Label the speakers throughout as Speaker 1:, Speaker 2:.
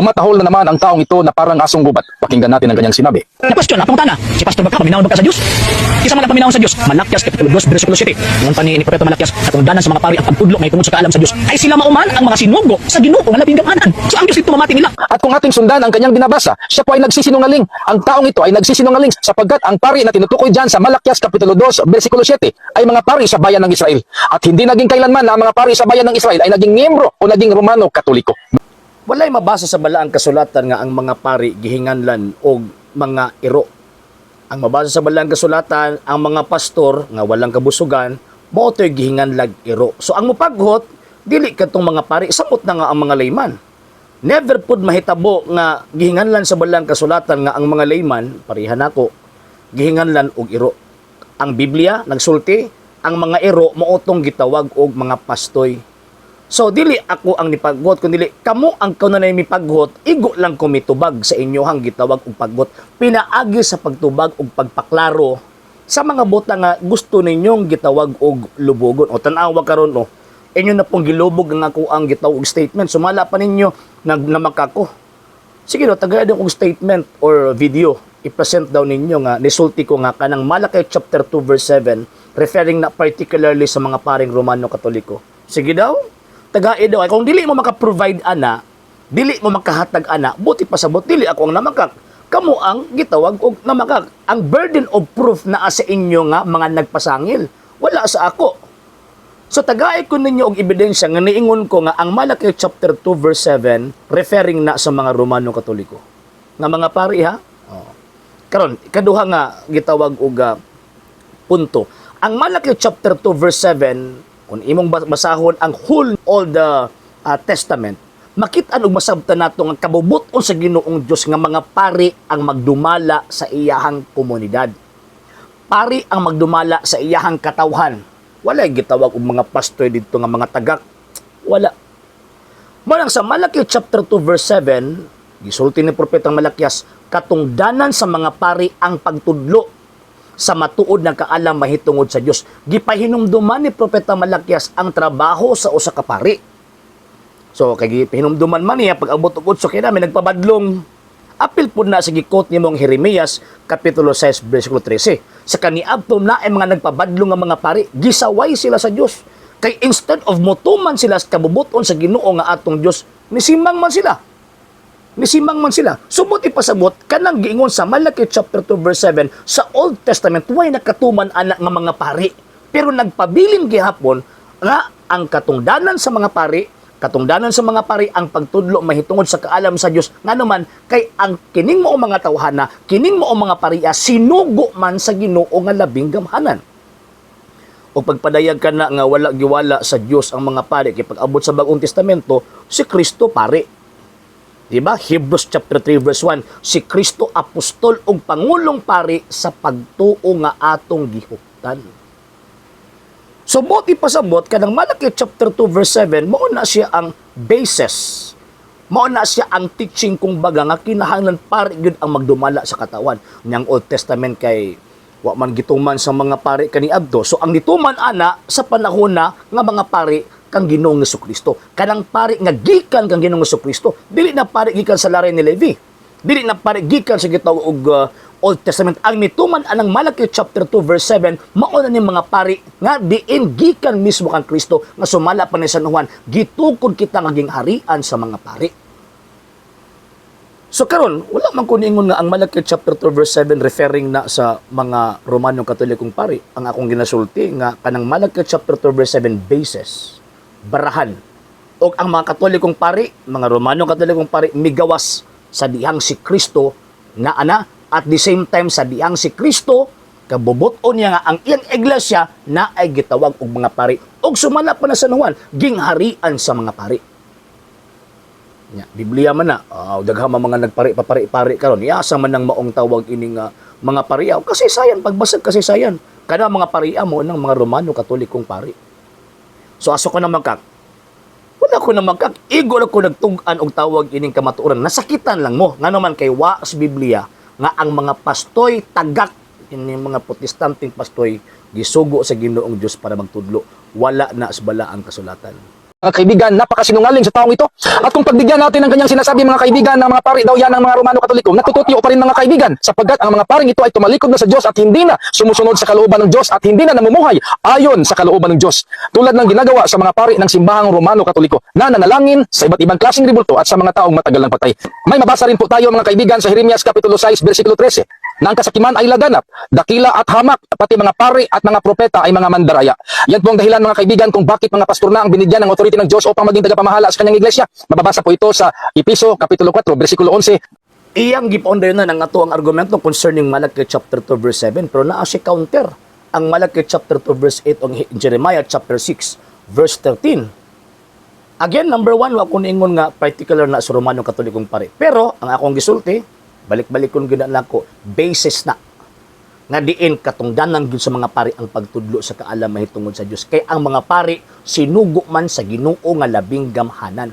Speaker 1: Tumatahol na naman ang taong ito na parang asong gubat. Pakinggan natin ang kanyang sinabi.
Speaker 2: Na-question na, pangutana, si Pastor Bagka, paminahon ba ka sa Diyos? Kisa man ang paminahon sa Diyos, Malakyas, Kapitulo 2, versikulo 7. Ngunit pa ni Propeta Malakyas, katungdanan sa mga pari at pagtudlo may tungod sa kaalam sa Diyos, ay sila mauman ang mga sinugo sa Ginoo nga labing gamanan. So ang Diyos ito mamati nila.
Speaker 1: At kung ating sundan ang kanyang binabasa, siya po ay nagsisinungaling. Ang taong ito ay nagsisinungaling sapagkat ang pari na tinutukoy dyan sa Malakyas Kapitulo 2, versikulo 7 ay mga pari sa bayan ng Israel. At hindi naging kailanman na ang mga pari sa bayan ng Israel ay naging miyembro o naging Romano Katoliko.
Speaker 3: Walay mabasa sa balaang kasulatan nga ang mga pari gihinganlan og mga iro. Ang mabasa sa balaang kasulatan, ang mga pastor nga walang kabusugan, mao toy gihinganlag iro. So ang mopaghot, dili kadtong mga pari, samot na nga ang mga layman. Never pud mahitabo nga gihinganlan sa balaang kasulatan nga ang mga layman, parihan ako, gihinganlan og iro. Ang Biblia nagsulti, ang mga iro mao tong gitawag og mga pastoy. So, dili ako ang nipaghot, kundi kamo ang kanunay mipaghot, igo lang ko mitubag sa inyohang gitawag og paghot. Pinaagi sa pagtubag og pagpaklaro sa mga bota nga gusto ninyong gitawag og lubugon. O tanawa karon o, inyo na pong gilubog ang ako ang gitawag og statement. Sumala pa ninyo, nagnamakako. Sige no, tagad og statement or video. I-present daw ninyo nga, nisulti ko nga kanang Malakay chapter 2 verse 7, referring na particularly sa mga paring Romano Katoliko. Sige daw, tagaid daw. Kung dili mo maka-provide ana, dili mo makahatag ana, buti pa sabot, dili ako ang namakak. Kamo ang gitawag og namakak. Ang burden of proof na sa inyo nga mga nagpasangil. Wala sa ako. So tagaid ko ninyo og ebidensya nga niingon ko nga ang Malakay chapter 2 verse 7 referring na sa mga Romano Katoliko. Nga mga pari ha? Oh. Karon, kaduha nga gitawag og punto. Ang Malakay chapter 2 verse 7, kung imong basahon ang whole all the testament, makit-an og masabtan nato nga kabubuton sa Ginoong Dios nga mga pari ang magdumala sa iyahang komunidad. Pari ang magdumala sa iyahang katawhan. Wala gitawag og mga pastor didto nga mga tagak. Wala. Manang sa Malakay chapter 2 verse 7, gisulti ni propetang Malakyas, katungdanan sa mga pari ang pagtudlo sa matuod na kaalam mahitungod sa Dios. Gipahinumduman ni propeta Malakyas ang trabaho sa usa ka pari. So kay gipahinumduman man niya pag abot og utso kay namin nagpabadlong. Apil pud na sa gikot nimong Jeremias kapitulo 6 bersikulo 13. Sa kaniadto na ay mga nagpabadlong nga mga pari, gisaway sila sa Dios. Kay instead of motuman sila sa kabubuton sa Ginoo nga atong Dios, nisimang man sila. Subot ipasabot kanang giingon sa Malakay chapter 2 verse 7 sa Old Testament way nakatuman anak nga mga pari. Pero nagpabilin gihapon nga ang katungdanan sa mga pari ang pagtudlo mahitungod sa kaalam sa Dios nganuman kay ang kining mao mga tawhana, kining mao mga pariya sinugo man sa Ginoo nga labing gamhanan. O pagpadayag ka na nga wala giwala sa Dios ang mga pari kay pag-abot sa Bagong Testamento si Kristo pari. Diba? Hebrews chapter 3 verse 1, si Kristo apostol ug pangulong pari sa pagtuo nga atong gihuptan. So buti pasabot kanang Malakay chapter 2 verse 7, mao na siya ang basis. Mao na siya ang teaching kung baga nga kinahanglan pari gyud ang magdumala sa katawan. Nyang Old Testament kay wa man gituman sa mga pari kaniadto. So ang nituman ana sa panahon na nga mga pari kang Ginoong Jesucristo. Kanang pari nga gikan kang Ginoong Jesucristo, dili na pari gikan sa laray ni Levi. Dili na pari gikan sa gitawag og Old Testament. Ang mituman anang Malakay chapter 2 verse 7, mao na ni mga pari nga diin gikan mismo kang Kristo nga sumala pa ni San Juan, gitukod kita nga gingharian sa mga pari. So karon, wala man ko niingon nga ang Malakay chapter 2 verse 7 referring na sa mga Romano Katolikong pari. Ang akong ginasulti nga kanang Malakay chapter 2 verse 7 basis barahan. O ang mga Katolikong pari, mga Romano Katolikong pari, migawas sa dihang si Kristo na ana, at the same time sa dihang si Kristo, kabubuton niya nga ang iyang iglesia na ay gitawag og mga pari. O sumala pa na sa Juan, gingharian sa mga pari. Biblia man na, daghang mga nagpari-pari karon. Asa man nang maong tawag ining mga pariya. Kasi sayan, pagbasag kasi sayan. Kana mga pariya mo ng mga Romano Katolikong pari. So aso ko na magkak. Wala ko na magkak. Igo na ko nagtugan og tawag ining kamatuoran. Nasakitan lang mo. Nga naman kay wa sa Biblia nga ang mga pastoy tagak ining mga protestanteng pastoy gisugo sa Ginoong Dios para magtudlo. Wala na sa balaang kasulatan.
Speaker 1: Mga kaibigan, napakasinungaling sa taong ito. At kung pagbigyan natin ng kanyang sinasabi mga kaibigan ng mga pari daw yan ng mga Romano Katoliko, natututyo pa rin mga kaibigan sapagkat ang mga paring ito ay tumalikod na sa Diyos at hindi na sumusunod sa kalooban ng Diyos at hindi na namumuhay ayon sa kalooban ng Diyos. Tulad ng ginagawa sa mga pari ng simbahang Romano Katoliko na nanalangin sa iba't ibang klaseng ribulto at sa mga taong matagal ng patay. May mabasa rin po tayo mga kaibigan sa Jeremias Kapitulo 6, versikulo 13 na ang kasakiman ay laganap, dakila at hamak, pati mga pari at mga propeta ay mga mandaraya. Yan po ang dahilan mga kaibigan kung bakit mga pastor na ang binigyan ng authority ng Diyos upang maging tagapamahala sa kanyang iglesia. Mababasa po ito sa Episo Kapitulo 4, versikulo 11.
Speaker 3: Iyang gipaundayon na ng ato ang argumento concerning Malachi chapter 2 verse 7 pero naa si counter ang Malachi chapter 2 verse 8 o Jeremiah chapter 6 verse 13. Again, number 1, wa ko niingon nga particular na sa Romano Katolikong pari. Pero ang akong gisulti, balik-balik kong ginala ko, basis na nga diin katungdanan gyud sa mga pari ang pagtudlo sa kaalam mahitungod sa Dios. Kay ang mga pari sinugo man sa Ginoo nga labing gamhanan.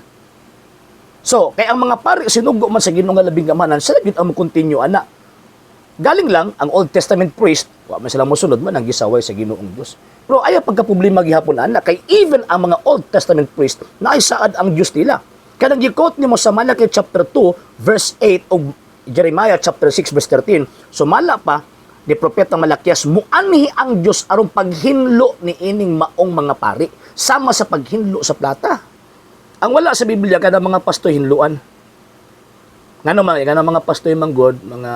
Speaker 3: So, kay ang mga pari sinugo man sa Ginoo nga labing gamhanan, sila gyud ang mo-continue ana. Galing lang ang Old Testament priest, wa man sila mosunod man ang gisaway sa Ginoong Dios. Pero ayaw pagka-problema gihapon ana kay even ang mga Old Testament priest naisaad ang Dios nila. Kanang gi-quote nimo sa Malachi chapter 2 verse 8 o Jeremiah chapter 6 verse 13. Sumala pa ni propeta Malakias, muanhi ang Dios aron paghinlo ni ining maong mga pari sama sa paghinlo sa plata. Ang wala sa Biblia kada mga pastoy hinluan. Ngano mga pastoy manggod, mga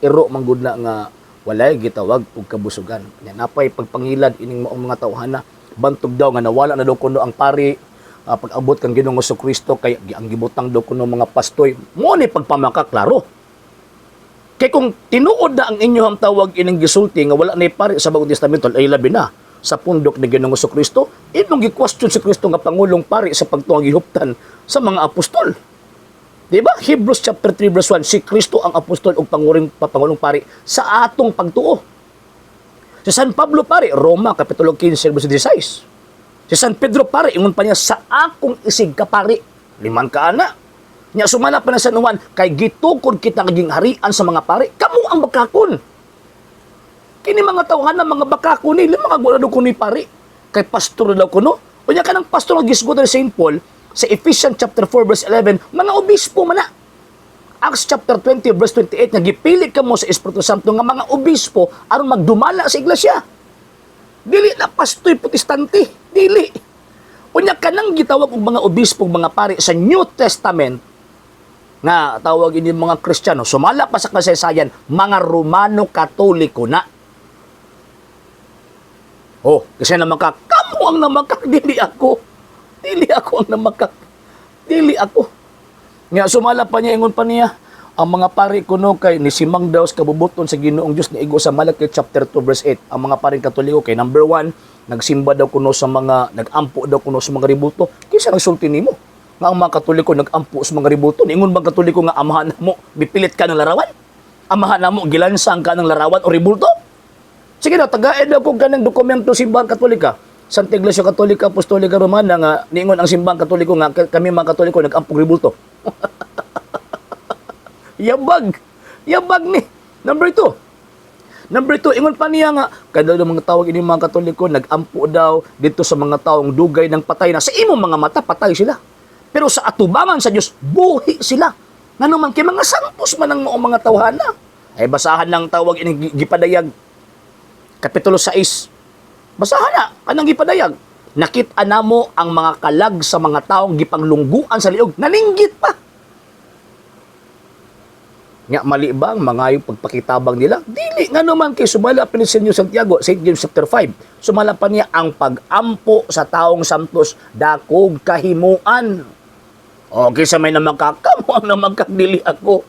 Speaker 3: iro manggod na nga walay gitawag og kabusugan. Nya napay pagpangilad ining maong mga tawhana, bantog daw nga nawala na daw kuno ang pari pag-abot kang Ginoong Kristo kay ang gibutang daw kuno mga pastoy. Mo ni pagpamaka klaro. Kay kung tinuod na ang inyong tawag ining gisulti nga wala na pari sa Bagong Testamento ay labi na sa pundok ni Ginoong Kristo, inong gi-question si Kristo nga pangulong pari sa pagtuang gihuptan sa mga apostol. Diba? Hebrews chapter 3 verse 1, si Kristo ang apostol ug pangulong pari sa atong pagtuo. Si San Pablo pari, Roma kapitulo 15 verse 16. Si San Pedro pari, ingon pa niya sa akong isig ka pari, liman ka ana. Nya sumala pa na sa Juan, kay gitukod kita naging harian sa mga pari, kamo ang bakakon. Kini mga tawhan na mga bakakon ni, mga gulado ko ni pari. Kay pastor daw kuno. Unya ka ng pastor ng gisgutan ni St. Paul, sa Ephesians chapter 4 verse 11, mga obispo man na. Acts chapter 20 verse 28, nagipili ka mo sa Espiritu Santo nga mga obispo aron magdumala sa iglesia. Dili na pastoy protestante, dili. Unya ka nang gitawag og mga obispo, mga pari sa New Testament, nga tawag ini mga Kristiyano, sumala pa sa kasaysayan, mga Romano Katoliko na. Oh, kasi naman kamo ang namakak, dili ako. Dili ako ang namakak. Dili ako. Nga sumala pa niya, ingon pa niya, ang mga pari kuno kay nisimang daw sa kabubuton sa Ginoong Dios ni igo sa Malachi chapter 2 verse 8. Ang mga paring Katoliko kay number 1, nagsimba daw kuno sa mga, nagampo daw kuno sa mga ribulto. Kisa nagsulti nimo nga ang mga Katoliko nagampo sa mga ribulto. Ingon bang Katoliko nga amahan mo, bipilit ka ng larawan? Amahan mo, gilansang ka ng larawan o ribulto? Sige na, tagain daw kung kanang dokumento simbahan Katolika. Santa Iglesia Katolika Apostolika Romana nga niingon ang simbahan Katoliko nga kami mga Katoliko nag-ampong ribulto. Yabag. Yabag ni. Number 2, ingon pa niya nga kada daw mga tawag ini mga Katoliko nag-ampo daw dito sa mga taong dugay ng patay na sa imong mga mata patay sila. Pero sa atubangan sa Dios buhi sila. Ngano man kay mga santos man ang mga tawhana. Ay basahan lang tawag ini gipadayag Kapitulo 6. Basahan na, kanang gipadayag. Nakita namo ang mga kalag sa mga taong gipanglungguan sa liog. Naninggit pa. Nga mali ba ang mga yung pagpakitabang nila? Dili. Nga naman kay sumala pa ni Senyor Santiago, St. James chapter 5. Sumala pa niya ang pag-ampo sa taong santos, dakog kahimuan. Okay sa may namakak, kamo ang namakak, dili ako.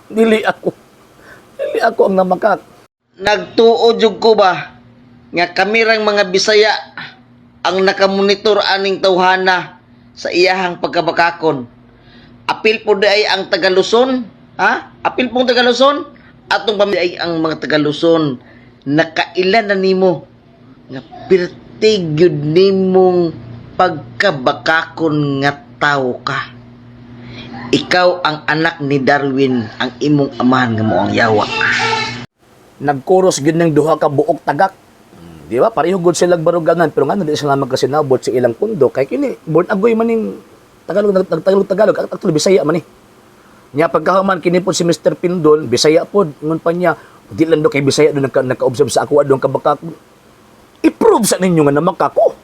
Speaker 3: Dili ako ang namakak.
Speaker 4: Nagtuo jud ko ba nga kamirang mga Bisaya ang nakamonitor aning tawhana sa iyahang pagkabakakon. Apil po ay ang Taga-Luzon, ha? Apil pong Taga-Luzon atong pamilya ay ang mga Taga-Luzon nakailan na nimo nga pirtig gyud nimong pagkabakakon nga tawo ka. Ikaw ang anak ni Darwin, ang imong amahan nga moang yawa.
Speaker 3: Nagkuros gyud ng duha ka buok tagak. Di ba? Pareho gud silang baruganan pero nga di sila magkasinabot sa ilang pundo kay kini born agoy maning Tagalog actually Bisaya man ni. Nya pagkahuman kini po si Mr. Pindol, Bisaya pod ngon pa niya, di lang do kay Bisaya do naka-observe sa ako adong kabakak. I-prove sa ninyo nga naman kako.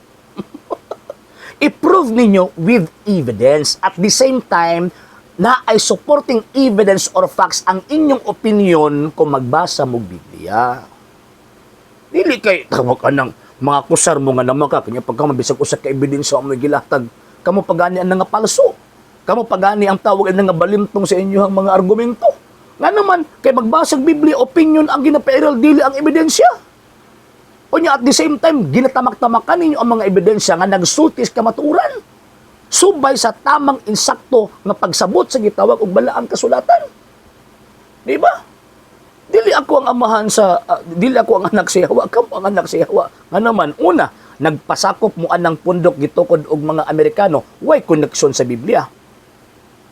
Speaker 3: I-prove ninyo with evidence. At the same time, na ay supporting evidence or facts ang inyong opinion kung magbasa mo Biblia. Dili kay tawag ka ng mga kusar mo nga naman ka. Kanya pagka mabisag usap ka ebidensya mo gilatag. Kamu pagani ang nga palso. Kamu pagani ang tawag ang nga balimtong sa inyong mga argumento. Nga naman, kay magbasag Biblia, opinion ang ginapairal, dili ang ebidensya. O niya, at the same time, ginatamak-tamakan ninyo ang mga ebidensya nga nagsultis kamaturan. Subay sa tamang insakto nga pagsabot sa gitawag og balaang kasulatan. Di ba? Dili ako ang amahan sa dili ako ang anak sa Yawa, kamo ang anak sa Yawa. Nga naman, una, nagpasakop mo anang pundok gitukod og mga Amerikano, way connection sa Biblia.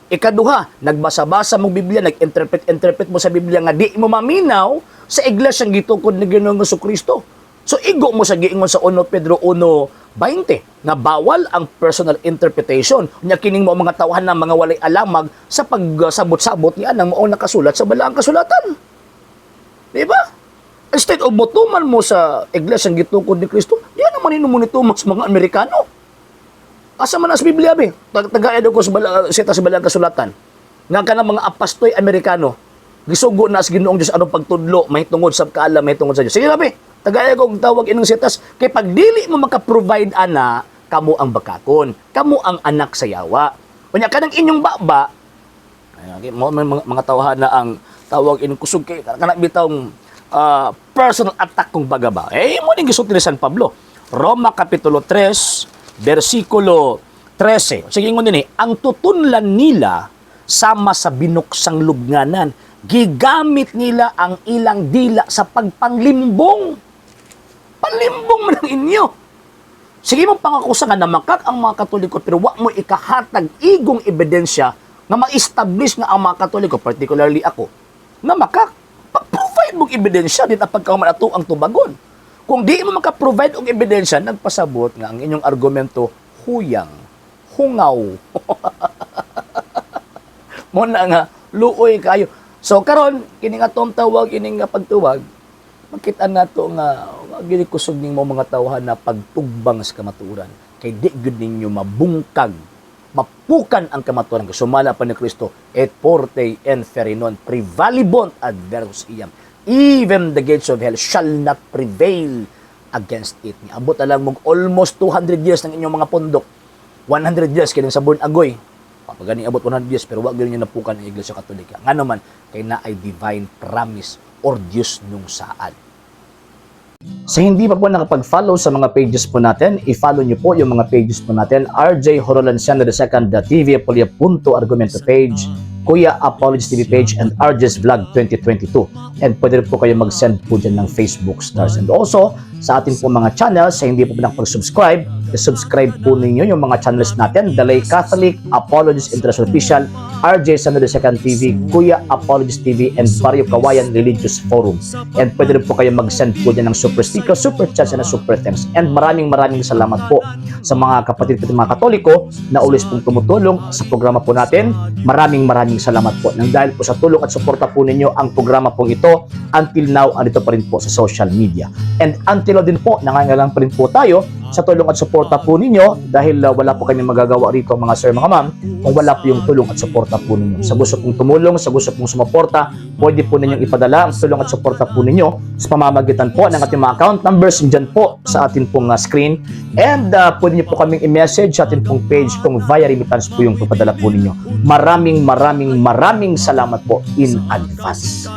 Speaker 3: Ikaduha, nagbasa-basa mo Biblia, nag-interpret mo sa Biblia nga di mo maminaw sa iglesyang gitukod ni Ginoong Jesucristo. So igo mo sa giingon sa 1 Pedro 1:20 na bawal ang personal interpretation. Nya kining mo mga tawhan ng mga walay alamag sa pagsabot-sabot niya nang mao nakasulat sa balaang kasulatan. Di ba? Instead of motuman mo sa iglesyang gitukod ni Kristo, diyan naman inumunituman sa mga Amerikano. Asa man as Biblia be? Tagayad ko sa balaang kasulatan. Nga ka ng mga apastoy Amerikano, gisugo na sa Ginoong Diyos anong pagtudlo, may tungod sa kaalam, may tungod sa Diyos. Sige na be, tagayad ko tawag inong sitas, kay pag dili mo maka-provide ana, kamo ang bakakon, kamo ang anak sa Yawa. Kunya kanang inyong baba, mga tawhan na ang tawag inong kusog kay kana bitawng personal attack kung baga ba. Mo ning gisulti ni San Pablo. Roma kapitulo 3 versikulo 13. Sige ngon dinhi, ang tutunlan nila sama sa binuksang lubnganan. Gigamit nila ang ilang dila sa pagpanglimbong. Panlimbong man ang inyo. Sige mo pangakusa nga namakak ang mga Katoliko pero wa mo ikahatag igong ebidensya nga ma-establish nga ang mga Katoliko, particularly ako, na provide mong ebidensya din ang pagkauman ato ang tubagon. Kung di mo maka-provide og ebidensya, nagpasabot nga ang inyong argumento huyang, hungaw. Mo na nga luoy kayo. So karon kini nga tong tawag kini nga pagtuwag, makita nato nga gini kusog ning mga tawhan na pagtugbang sa kamatuoran kay di gud ninyo mabungkag mapukan ang kamatuoran sumala pa ni Kristo et forte inferi non prevalibont adversus iam. Even the gates of hell shall not prevail against it. Abot alang mong almost 200 years ng inyong mga pundok. 100 years kining sa Born Agoy. Papagani abot 100 years pero wag gyud niyo napukan ang Iglesia Katolika. Nga naman kay na ay divine promise or Diyos nung saad. Sa hindi pa po nakapag-follow sa mga pages po natin, i-follow niyo po yung mga pages po natin. RJ Horolanciano II TV Apolia Punto Argumento page, Kuya Apologist TV page, and RJ's Vlog 2022. And pwede rin po kayo mag-send po dyan ng Facebook stars. And also, sa ating po mga channels, sa hindi po nakapag-subscribe, subscribe po ninyo yung mga channels natin, Dalay Catholic, Apologist International Official, RJ Sano II TV, Kuya Apologist TV, and Barrio Kawayan Religious Forum. And pwede rin po kayo mag-send po dyan ng super sticker, super chats, and super thanks. And maraming salamat po sa mga kapatid at mga Katoliko na ulis pong tumutulong sa programa po natin. Maraming salamat po. Nang dahil po sa tulong at suporta po ninyo, ang programa pong ito, until now, andito pa rin po sa social media. And until now din po, nangangailangan pa rin po tayo sa tulong at suporta po ninyo dahil wala po kayong magagawa rito mga sir, mga ma'am, kung wala po yung tulong at suporta po ninyo. Sa gusto pong tumulong, sa gusto pong sumuporta, pwede po ninyong ipadala ang tulong at suporta po ninyo sa pamamagitan po ng ating mga account numbers dyan po sa ating pong screen. And pwede nyo po kaming i-message sa ating pong page kung via remittance po yung papadala po ninyo. Maraming salamat po in advance.